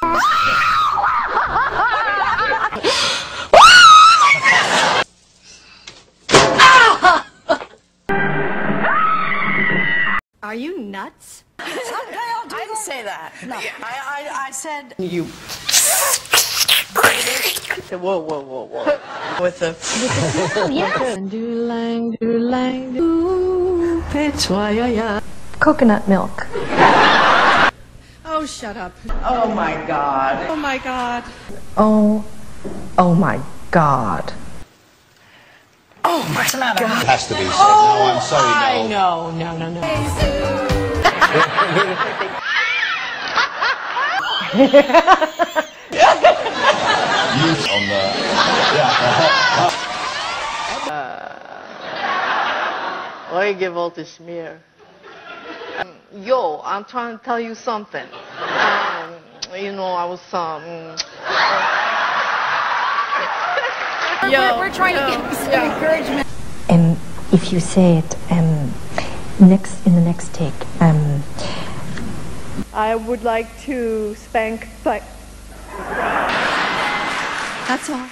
Are you nuts? Okay, I'll do I didn't say that. No, I said you. Whoa, whoa, whoa, whoa. With the Oh, yes. Coconut milk. oh, shut up. Oh my God. Oh my God. Oh my God. Oh my God. It has to be said. No, I'm sorry, I Mel. know, no. You on the... Oi, gewollte Schmier. Yo, I'm trying to tell you something. You know, I was We're trying to get some encouragement. If you say it in the next take, I would like to spank, but That's all.